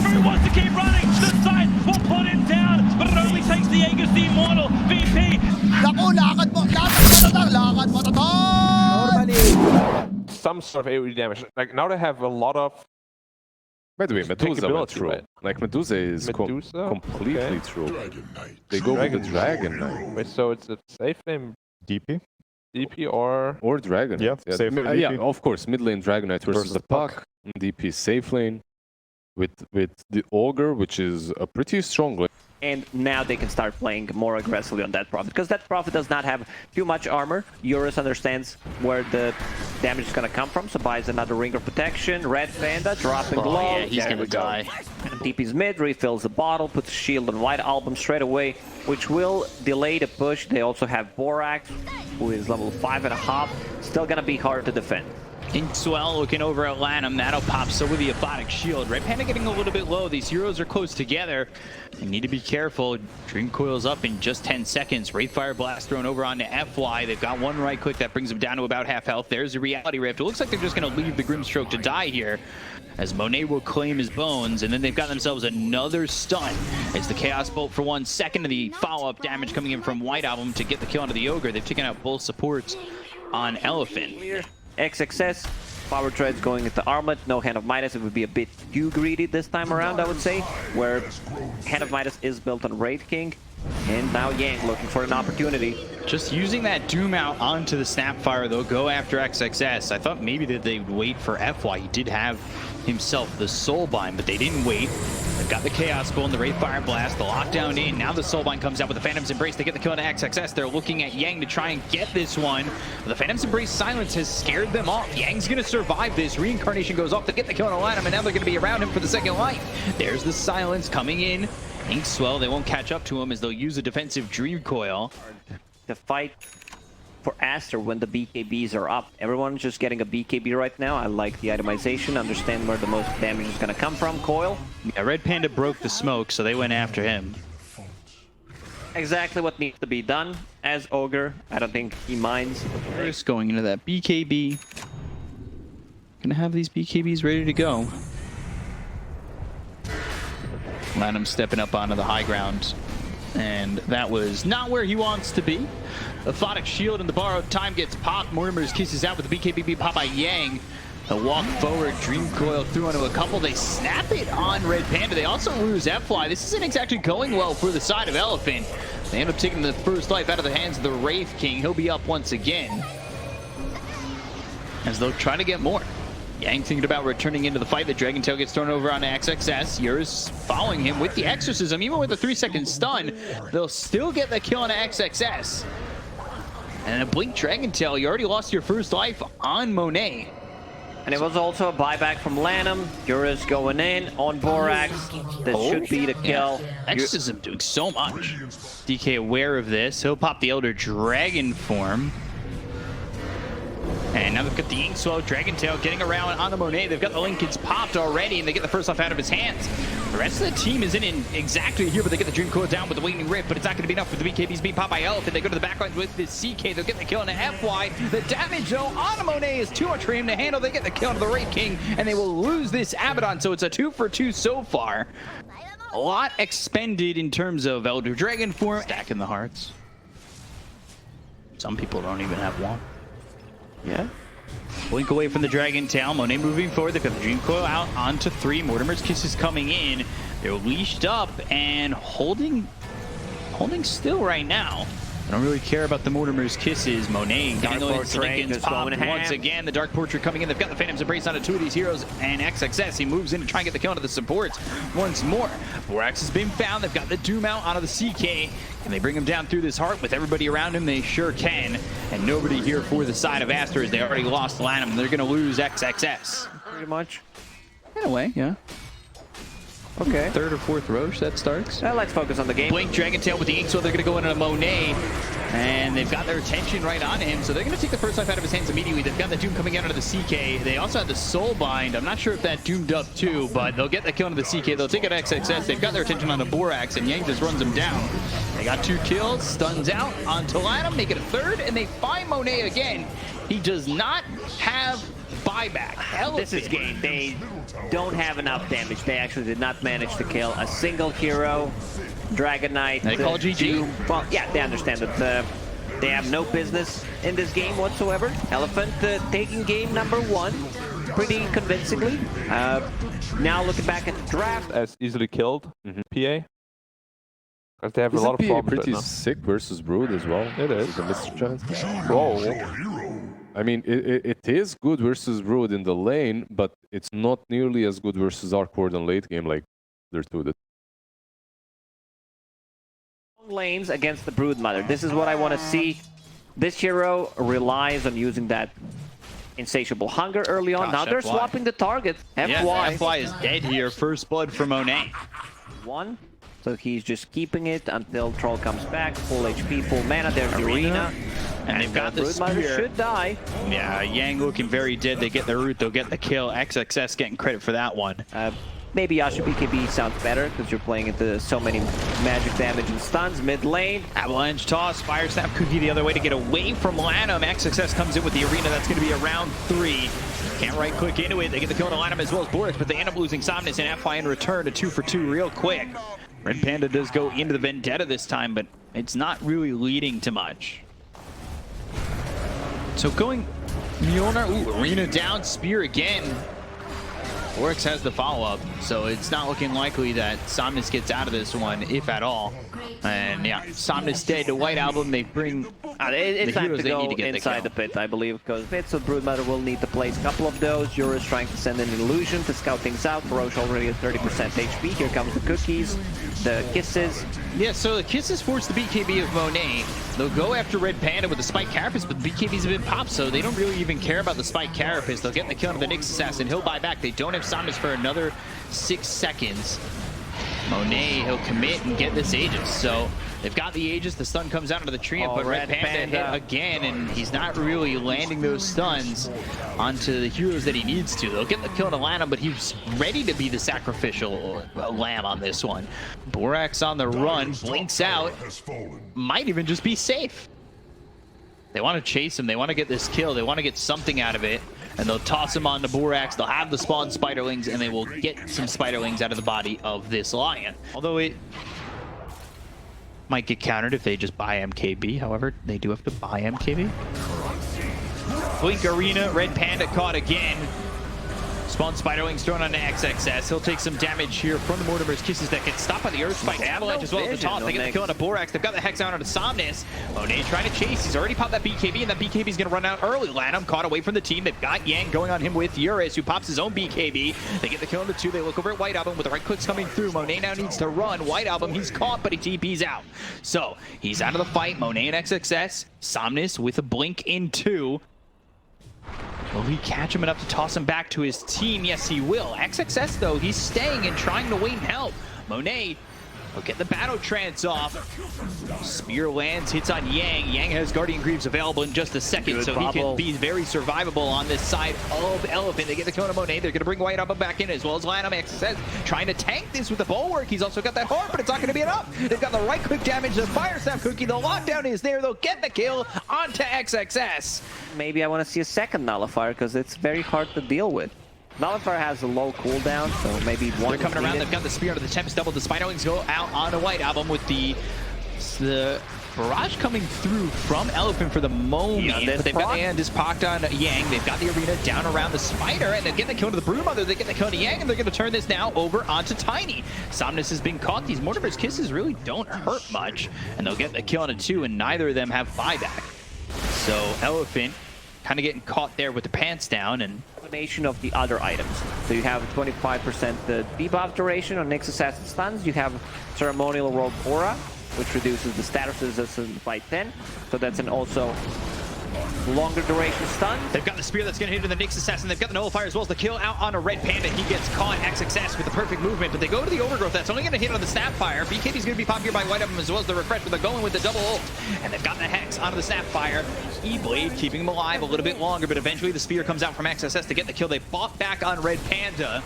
Who wants to keep running? The side will put him down, but it only takes the Aegis the Immortal. VP. Naku, lakad mo to tol! Some sort of AoE damage. Like now they have a lot of. By the way, Medusa went Tankability, through. right? Like Medusa is completely Okay. true. They go with the Dragon Knight. Wait, so it's a safe name DP? DP or Or Dragon Yeah, Knight. safe for Yeah, DP. of course. Mid lane Dragon Knight versus the Puck. DP safe lane. With the Ogre, which is a pretty strong lane. And now they can start playing more aggressively on that Prophet, because that Prophet does not have too much armor. Eurus understands where the damage is going to come from, so buys another Ring of Protection. Red Panda dropping low. Yeah, he's There gonna we go. die. DP's mid, refills the bottle, puts a shield on White Album straight away, which will delay the push. They also have Borax, who is level 5.5. Still going to be hard to defend. Inkswell looking over at Lanham. That'll pop so with the Aphotic Shield. Red Panda getting a little bit low. These heroes are close together. They need to be careful. Dream coils up in just 10 seconds. Wraithfire Blast thrown over onto FY. They've got one right click that brings them down to about half health. There's the Reality Rift. It looks like they're just going to leave the Grimstroke to die here, as Monet will claim his bones, and then they've got themselves another stun. It's the Chaos Bolt for 1 second, and the follow-up damage coming in from White Album to get the kill onto the Ogre. They've taken out both supports on Elephant. XXS, Power Treads going into Armlet, no Hand of Midas. It would be a bit too greedy this time around, I would say, where Hand of Midas is built on Wraith King. And now Yang looking for an opportunity. Just using that Doom out onto the Snapfire, they'll go after XXS. I thought maybe that they'd wait for FY. He did have himself the Soulbind, but they didn't wait. They've got the Chaos Bolt and the Wraithfire Blast, the lockdown in. Now the Soulbind comes out with the Phantom's Embrace. They get the kill on XXS. They're looking at Yang to try and get this one. But the Phantom's Embrace silence has scared them off. Yang's going to survive this. Reincarnation goes off to get the kill on Lanham, and now they're going to be around him for the second life. There's the silence coming in. Inkswell, they won't catch up to him as they'll use a defensive Dream Coil. The fight for Aster when the BKBs are up. Everyone's just getting a BKB right now. I like the itemization, understand where the most damage is going to come from. Coil. Yeah, Red Panda broke the smoke, so they went after him. Exactly what needs to be done. As Ogre, I don't think he minds. First going into that BKB. Gonna have these BKBs ready to go. Lanham stepping up onto the high ground. And that was not where he wants to be. The Aphotic Shield and the borrowed time gets popped. Mortimer's kisses out with the BKB pop by Yang. The walk forward, Dream Coil through onto a couple. They snap it on Red Panda. They also lose F-Fly. This isn't exactly going well for the side of Elephant. They end up taking the first life out of the hands of the Wraith King. He'll be up once again, as they'll try to get more. Yang thinking about returning into the fight. The Dragon Tail gets thrown over on XXS. Eurus following him with the Exorcism. Even with a 3-second stun, they'll still get the kill on XXS. And a Blink Dragon Tail, you already lost your first life on Monet. And it was also a buyback from Lanham. Eurus going in on Borax. This should be the kill. Yeah. Exorcism doing so much. DK aware of this. He'll pop the Elder Dragon form. And now they've got the Inkswell Dragon Tail getting around on the Monet. They've got the Lincolns popped already, and they get the first off out of his hands. The rest of the team isn't in exactly here, but they get the Dream Coil down with the Waning Rift, but it's not going to be enough for the BKBs being popped by Elephant. They go to the back line with this CK. They'll get the kill on the FY. The damage, though, on the Monet is too much for him to handle. They get the kill on the Wraith King, and they will lose this Abaddon, so it's a 2-for-2 so far. A lot expended in terms of Elder Dragon form. Stacking the hearts. Some people don't even have one. Yeah. Blink away from the Dragon Tail. Monet moving forward. They've got the Dream Coil out onto 3. Mortimer's Kisses coming in. They're leashed up and holding still right now. I don't really care about the Mortimer's Kisses. Monet getting those Lincolns popped once again. The Dark Portrait coming in. They've got the Phantom's Embrace onto 2 of these heroes. And XXS, he moves in to try and get the kill onto the supports once more. Borax has been found. They've got the Doom out onto the CK. Can they bring him down through this heart with everybody around him? They sure can. And nobody here for the side of Aster, as they already lost Lanham. They're going to lose XXS. Pretty much. In a way, yeah. Okay. Third or fourth Roche that starts. Well, let's focus on the game. Blink Dragon Tail with the Ink, so they're going to go into Monet. And they've got their attention right on him, so they're going to take the first life out of his hands immediately. They've got the Doom coming out of the CK. They also have the Soulbind. I'm not sure if that doomed up too, but they'll get the kill into the CK. They'll take out XXS. They've got their attention on the Borax, and Yang just runs them down. They got 2 kills, stuns out onto Lanham, make it a third, and they find Monet again. He does not have buyback. This is game. They don't have enough damage. They actually did not manage to kill a single hero. Dragon Knight. They call GG. Doom. Well, yeah, they understand that they have no business in this game whatsoever. Elephant taking game number 1 pretty convincingly. Now looking back at the draft. As easily killed, PA. Because they have a Isn't lot of PA problems pretty right now. sick versus Brood as well? It is. The Mr. Giants. Whoa. I mean, it is good versus Brood in the lane, but it's not nearly as good versus Arc Ward in late game like they're two. Lanes against the Broodmother. This is what I want to see. This hero relies on using that insatiable hunger early on. Gosh, Now they're FY. swapping the target. Yeah, FY. FY is dead here. First blood for Monet. 1. So he's just keeping it until Troll comes back. Full HP, full mana. There's the arena. And they've got the Broodmother spear. should die. Yeah, Yang looking very dead. They get the root, they'll get the kill. XXS getting credit for that one. Maybe Yasha BKB sounds better because you're playing into so many magic damage and stuns. Mid lane. Avalanche toss, Fire Snap Cookie the other way to get away from Lanham. XXS comes in with the arena. That's going to be a round 3. Can't right click into it. They get the kill to Lanham as well as Boris, but they end up losing Somnus and FY in return. A 2 for 2 real quick. Red Panda does go into the Vendetta this time, but it's not really leading to much. So going Mjolnir, ooh, arena down, spear again. Oryx has the follow-up, so it's not looking likely that Somnus gets out of this one, if at all. And yeah, Somnus dead to White Album. They bring It's the time heroes to they go need to get inside the the pit, I believe, because pits of Broodmother will need to place a couple of those. Eurus trying to send in an illusion to scout things out. Roche already at 30% HP. Here comes the cookies, the kisses. Yeah, so the Kisses force the BKB of Monet. They'll go after Red Panda with the Spike Carapace, but the BKB's have been popped, so they don't really even care about the Spike Carapace. They'll get the kill on the Nyx Assassin. He'll buy back. They don't have Somnus for another 6 seconds. Monet, he'll commit and get this Aegis. So they've got the Aegis. The stun comes out of the tree, but Red Panda hit again, and he's not really landing those stuns onto the heroes that he needs to. They'll get the kill to Lanham, but he's ready to be the sacrificial lamb on this one. Borax on the run, blinks out, might even just be safe. They want to chase him. They want to get this kill. They want to get something out of it. And they'll toss him on the Borax. They'll have the spawn Spiderlings, and they will get some Spiderlings out of the body of this Lion. Although it might get countered if they just buy MKB. However, they do have to buy MKB. Blink Arena, Red Panda caught again. Spawn Spiderlings thrown onto XXS. He'll take some damage here from the Mortimer's Kisses that get stopped by the Earth Spike Avalanche as well as the toss. They get the kill on a Borax. They've got the Hex out onto Somnus. Monet trying to chase. He's already popped that BKB, and that BKB is going to run out early. Lanham caught away from the team. They've got Yang going on him with Eurus, who pops his own BKB. They get the kill on the 2. They look over at White Album with the right clicks coming through. Monet now needs to run. White Album, he's caught, but he TP's out. So he's out of the fight. Monet and XXS. Somnus with a blink in 2. Will he catch him enough to toss him back to his team? Yes, he will. XXS, though, he's staying and trying to wait and help. Monet will get the battle trance off. Spear lands, hits on Yang. Yang has Guardian Greaves available in just a second, Good so bubble. he can be very survivable on this side of Elephant. They get the kill on Monet. They're going to bring White Album back in, as well as Lanham. XXS trying to tank this with the bulwark. He's also got that horn, but it's not going to be enough. They've got the right click damage. The Fire Snap Cookie. The lockdown is there. They'll get the kill onto XXS. Maybe I want to see a second Nullifier because it's very hard to deal with. Nullifier has a low cooldown, so maybe one. They're coming is around. needed. They've got the Spear of the Tempest double. The Spiderlings go out on a White Album with the barrage coming through from Elephant for the moment. Yeah, but they've got the hand is pocked on Yang. They've got the arena down around the Spider, and they get the kill to the Broodmother. They get the kill to Yang, and they're going to turn this now over onto Tiny. Somnus has been caught. These Mortimer's Kisses really don't hurt much, and they'll get the kill on a 2, and neither of them have buyback. So Elephant kind of getting caught there with the pants down, and Combination of the other items. So you have 25% the debuff duration on Nyx Assassin stuns. You have Ceremonial Rogue Aura, which reduces the status resistance by 10. So that's an also longer duration stun. they've got the Spear that's going to hit into the Nyx Assassin. They've got the Nullifier as well as the kill out on a Red Panda. He gets caught. XXS with the perfect movement, but they go to the Overgrowth. That's only going to hit on the Snapfire. BKB's going to be popped here by White Album as well as the Refresh, but they're going with the double ult. And they've got the Hex onto the Snapfire. E-Blade keeping him alive a little bit longer, but eventually the Spear comes out from XSS to get the kill. They fought back on Red Panda,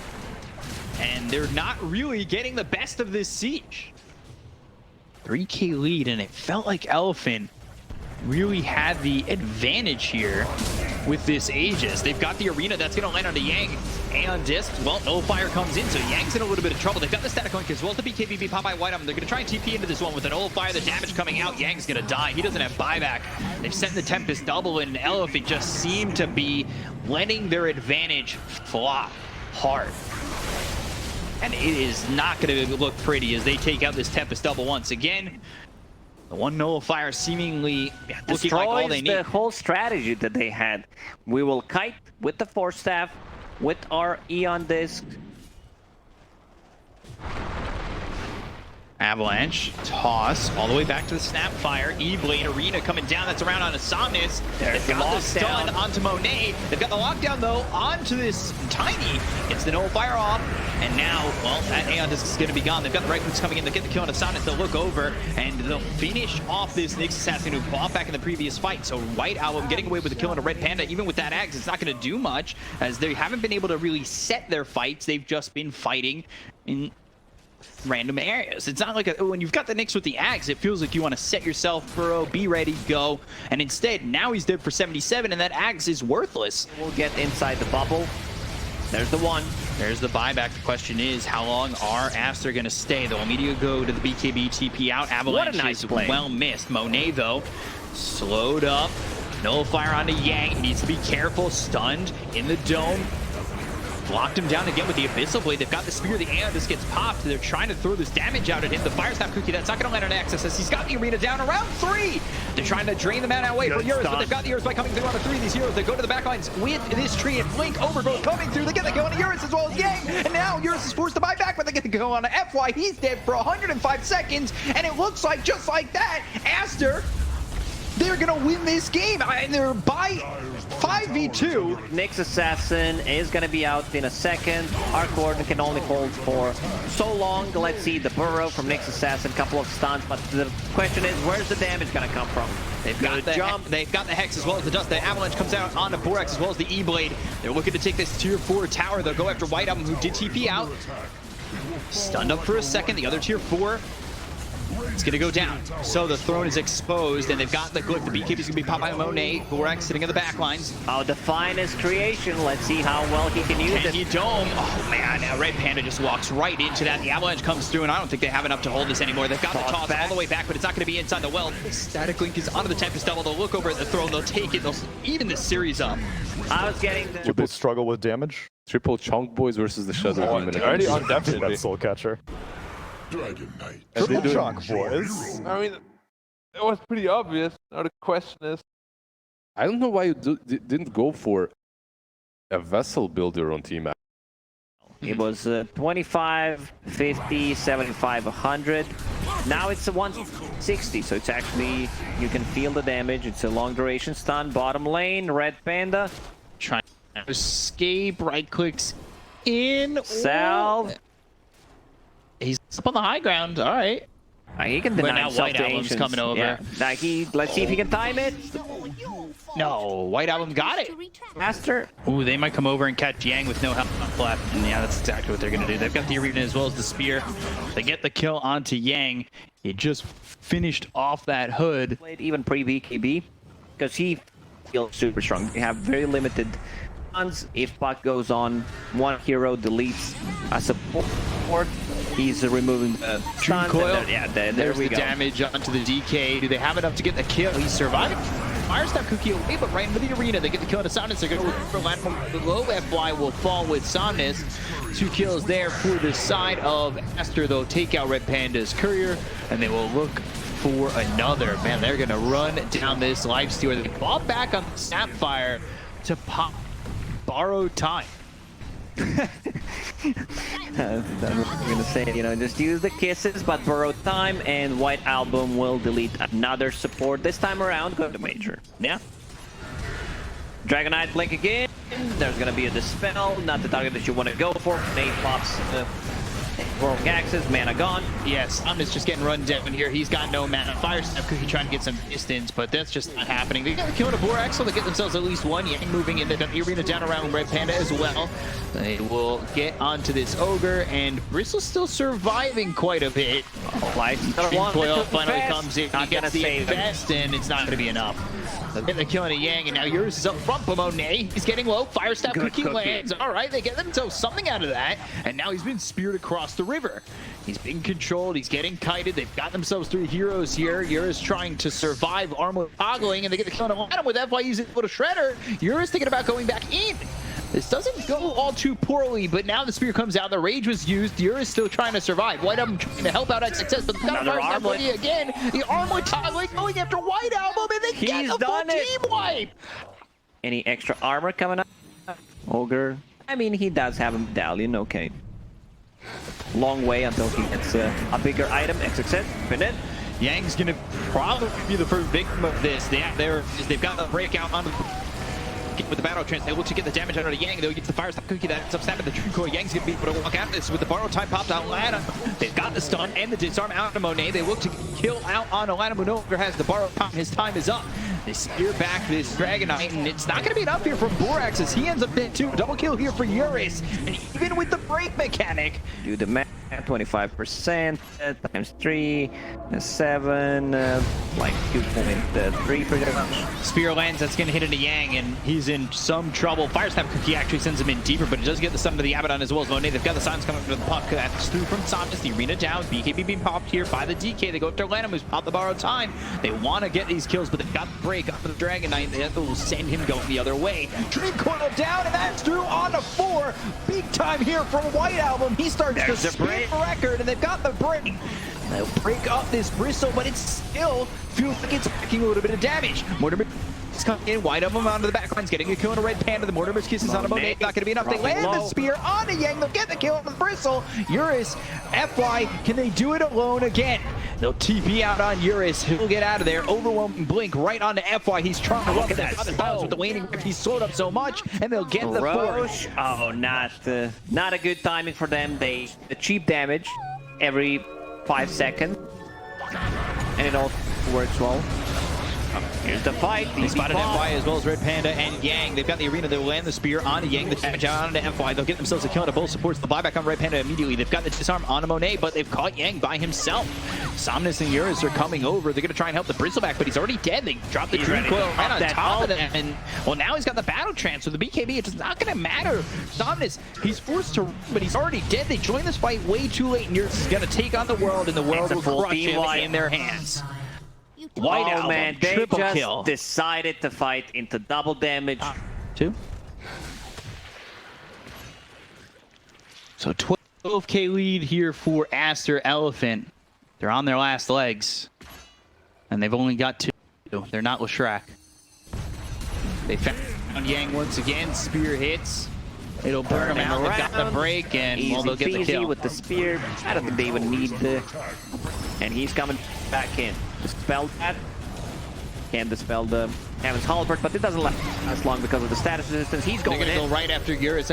and they're not really getting the best of this siege. 3K lead, and it felt like Elephant really had the advantage here. with this Aegis. They've got the arena that's going to land on the Yang. Aeon Disc, well, Nullifier comes in, so Yang's in a little bit of trouble. They've got the static link as well to BKB, Popeye White They're going to try and TP into this one with an Nullifier. The damage coming out, Yang's going to die. He doesn't have buyback. They've sent the Tempest double, and Elephant just seem to be letting their advantage flop hard. And it is not going to look pretty as they take out this Tempest double once again. The one Nullifier seemingly looking like all they need. The whole strategy that they had. We will kite with the Force Staff, with our Aeon Disc. Avalanche, toss, all the way back to the Snapfire. E-Blade Arena coming down. That's around on Somnus. They've got the stun onto Monet. They've got the lockdown, though, onto this Tiny. Gets the Nullifier off. And now, well, that Aeon Disc is going to be gone. They've got the right clicks coming in. They get the kill on Somnus. They'll look over, and they'll finish off this Nyx Assassin who fought back in the previous fight. So White Album getting away with the kill on a Red Panda. Even with that Axe, it's not going to do much, as they haven't been able to really set their fights. They've just been fighting in random areas. It's not like when you've got the Nyx with the Axe, it feels like you want to set yourself, burrow, be ready, go. And instead, now he's dead for 77, and that Axe is worthless. We'll get inside the bubble. There's the one. There's the buyback. The question is, how long are Aster going to stay? They'll immediately go to the BKB TP out. Avalanche what a nice play. Well missed. Monet, though, slowed up. Nullifier onto Yang. He needs to be careful. Stunned in the dome. Locked him down again with the Abyssal Blade. They've got the Spear. The Aeon Disc gets popped. They're trying to throw this damage out at him. The Fire Snap Cookie, that's not going to land on Access as he's got the arena down around 3. They're trying to drain the mana away from Euros, but they've got the Euros by coming through on the 3. These heroes, they go to the back lines with this tree and Blink Overgrowth coming through. They get the kill on Euros as well as Yang. And now Euros is forced to buy back, but they get the kill on FY. He's dead for 105 seconds. And it looks like, just like that, Aster, they're going to win this game. And they're by 5v2. Nyx Assassin is going to be out in a second. Our Gordon can only hold for so long. Let's see the burrow from Nyx Assassin, couple of stuns, but the question is, where's the damage going to come from? They've got the jump. They've got the Hex as well as the Dust. The Avalanche comes out onto Borax as well as the E-Blade. They're looking to take this tier 4 tower. They'll go after White Album, who did TP out. Stunned up for a second. The other tier 4. It's going to go down. So the throne is exposed, and they've got the glyph. The BKB is going to be popped by Monet. Borax sitting in the back lines. Oh, the finest creation. Let's see how well he can use it. Can he dome? Oh, man. Now Red Panda just walks right into that. The Avalanche comes through, and I don't think they have enough to hold this anymore. They've got the toss all the way back, but it's not going to be inside the well. Static Link is onto the Tempest double. They'll look over at the throne. They'll take it. They'll even this series up. I was getting the... Would they struggle with damage? Triple Chunk Boys versus the Shadow Demon. Already on definitely that Soul Catcher. Dragon Knight. Triple chunk, boys. I mean, it was pretty obvious. Now the question is, I don't know why you didn't go for a vessel builder on Team. It was 25, 50, 75, 100. Now it's a 160, so it's actually, you can feel the damage. It's a long duration stun. Bottom lane, Red Panda. Trying to escape, right clicks in. Salve. He's up on the high ground. All right. He can deny himself White to Album's Ancients. coming over. Yeah. Let's see if he can time it. No, White Album got it. Aster. Ooh, they might come over and catch Yang with no health left. And yeah, that's exactly what they're going to do. They've got the arena as well as the spear. They get the kill onto Yang. He just finished off that hood. Played even pre-BKB because he feels super strong. You have very limited stuns. If Puck goes on, one hero deletes a support. He's removing the stuns. Coil. Yeah, there There's we the go. damage onto the DK. Do they have enough to get the kill? He's surviving. Fire Snap Cookie away, but right into the arena. They get the kill on Somnus. They're going to look for Landmark. The low FY will fall with Somnus. 2 kills there for the side of Aster. They'll take out Red Panda's courier, and they will look for another. Man, they're going to run down this lifestealer. They fall back on the Snapfire to pop borrowed time. I'm gonna say, just use the kisses, but borrow time, and White Album will delete another support. This time around, go to Major. Yeah. Dragon Knight Blink again. There's gonna be a Dispel, not the target that you want to go for. Nate pops World Axis, mana gone. Yes, Somnus just getting run down here. He's got no mana. Fire Snap Cookie trying to get some distance, but that's just not happening. They got to kill a Borax, so they get themselves at least one. Yang moving in the arena down around Red Panda as well. They will get onto this Ogre, and Bristle's still surviving quite a bit. Like, Coil finally comes in. Not He gets gonna the save him. best, and it's not going to be enough. They're killing a Yang, and now yours is up front, but Monet, he's getting low. Fire Staff cooking lands. All right, they get themselves something out of that, and now he's been speared across the river. He's being controlled, he's getting kited. They've got themselves 3 heroes here. Eurus trying to survive, armor toggling, and they get the kill on Adam with FY using a little shredder. Eurus thinking about going back in. This doesn't go all too poorly, but now the spear comes out. The rage was used. Eurus still trying to survive. White Album trying to help out at success, but Another armlet again. The armlet toggling, going after White Album, and they get a full team wipe. Any extra armor coming up? Ogre. I mean, he does have a medallion. Okay. Long way until he gets a bigger item. Success. Spin it. Yang's gonna probably be the first victim of this. They've got the breakout on the with the battle trance. They look to get the damage out of Yang. They'll get the fire stop cookie that's up snapping the Dream Core. Yang's gonna be able to walk out of this with the borrow time popped out. Lana. They've got the stun and the disarm out of Monet. They look to kill out on Lana. No longer has the borrow time. His time is up. They spear back this Dragon Knight, and it's not gonna be enough here from Borax as he ends up dead too. Double kill here for Eurus. And even with the break mechanic, do the math. 25% times 3, 7, like 2.3 pretty much. Spear lands, that's gonna hit into Yang, and he's in some trouble. Fire Snap Cookie actually sends him in deeper, but it does get the stun to the Abaddon as well as Monet. They've got the silence coming to the puck. That's through from Somnus. The arena down. BKB being popped here by the DK. They go after Lanham, who's popped the borrowed time. They want to get these kills, but they've got the break up for the Dragon Knight. That will send him going the other way. Dream Coil down, and that's through on to 4. Big time here from White Album. He starts to spin for record, and they've got the break. They'll break up this Bristle, but it still feels like it's taking a little bit of damage. Mortimer is coming in, White Album onto the backlines, getting a kill on a Red Panda. The Mortimer's kisses on a Monet. Not going to be enough. They land the spear onto Yang. They'll get the kill on the Bristle. Eurus, FY, can they do it alone again? They'll TP out on Eurus. He'll get out of there. Overwhelming blink right onto FY. He's trying to look at that. With the waning grip, he's slowed up so much, and they'll get the force. Oh, not a good timing for them. The cheap damage every 5 seconds, and it all works well. Here's the fight. They spotted FY as well as Red Panda and Yang. They've got the arena. They'll land the spear onto Yang. The damage out onto FY. They'll get themselves a kill onto both supports. The buyback on Red Panda immediately. They've got the disarm on Monet, but they've caught Yang by himself. Somnus and Eurus are coming over. They're going to try and help the Bristleback, but he's already dead. They dropped the Dream Coil right on top of them. And, well, now he's got the battle trance. So the BKB, it's not going to matter. Somnus, he's forced to run, but he's already dead. They joined this fight way too late, and Eurus is going to take on the world, and the world will crush him in their hands. White Album, man, they just kill. decided to fight into double damage. 2. So 12k lead here for Aster Elephant. They're on their last legs, and they've only got 2. They're not Lashrak. They found Yang once again. Spear hits. It'll burn them out. They've got the break, and well, they'll get the kill with the spear. I don't think they even need the. And he's coming back in. Dispel that. Can dispel the Heaven's Halberd, but it doesn't last long because of the status resistance. He's going in. They're going to go right after Eurus.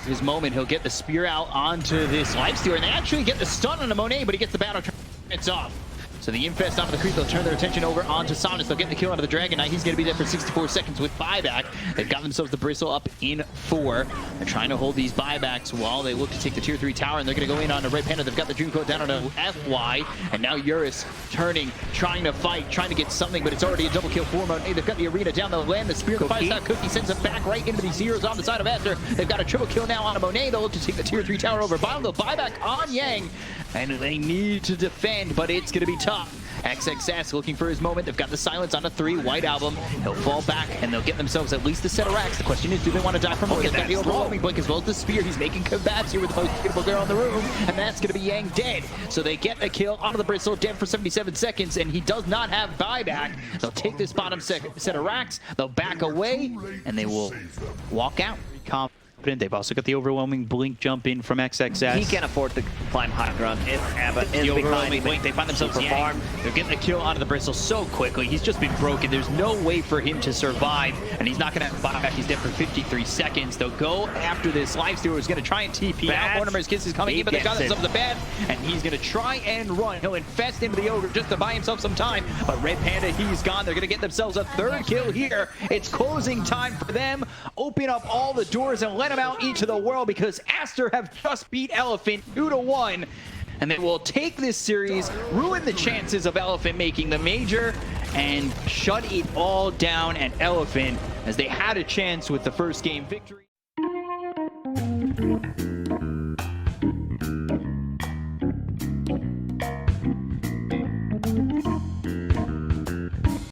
His moment, he'll get the spear out onto this lifestealer, and they actually get the stun on the Monet, but he gets the battle trance off. So the Infest onto the creep, they'll turn their attention over onto Somnus. They'll get the kill onto the Dragon Knight. He's going to be there for 64 seconds with buyback. They've got themselves the Bristle up in 4. They're trying to hold these buybacks while they look to take the tier 3 tower, and they're going to go in on the Red Panda. They've got the Dream Coat down on a FY, and now Eurus turning, trying to fight, trying to get something, but it's already a double kill for Monet. They've got the arena down, they'll land the spear. The 5-star Cookie sends it back right into these heroes on the side of Aster. They've got a triple kill now on a Monet. They'll look to take the tier 3 tower over. They'll buyback on Yang, and they need to defend, but it's going to be tough. XXS looking for his moment. They've got the silence on a 3. White Album. He'll fall back, and they'll get themselves at least a set of racks. The question is, do they want to die for more? They've got the overwhelming blink as well as the spear. He's making combats here with the most beautiful girl in the room, and that's going to be Yang dead. So they get a kill onto the Bristle, dead for 77 seconds, and he does not have buyback. They'll take this bottom set of racks. They'll back away, and they will walk out. Confident. They've also got the overwhelming blink jump in from XXS. He can't afford to climb high ground. If Abba is the overwhelming behind, blink, they find themselves Yang. They're getting the kill onto the Bristle so quickly. He's just been broken. There's no way for him to survive, and he's not going to have buyback. He's dead for 53 seconds. They'll go after this. Lifestealer is going to try and TP out. Mortimer's Kiss is coming in, but they got themselves the bat, and he's going to try and run. He'll infest into the Ogre just to buy himself some time, but Red Panda, he's gone. They're going to get themselves a 3rd kill here. It's closing time for them. Open up all the doors and let them out into the world, because Aster have just beat Elephant 2-1, and they will take this series, ruin the chances of Elephant making the major, and shut it all down at Elephant as they had a chance with the first game victory.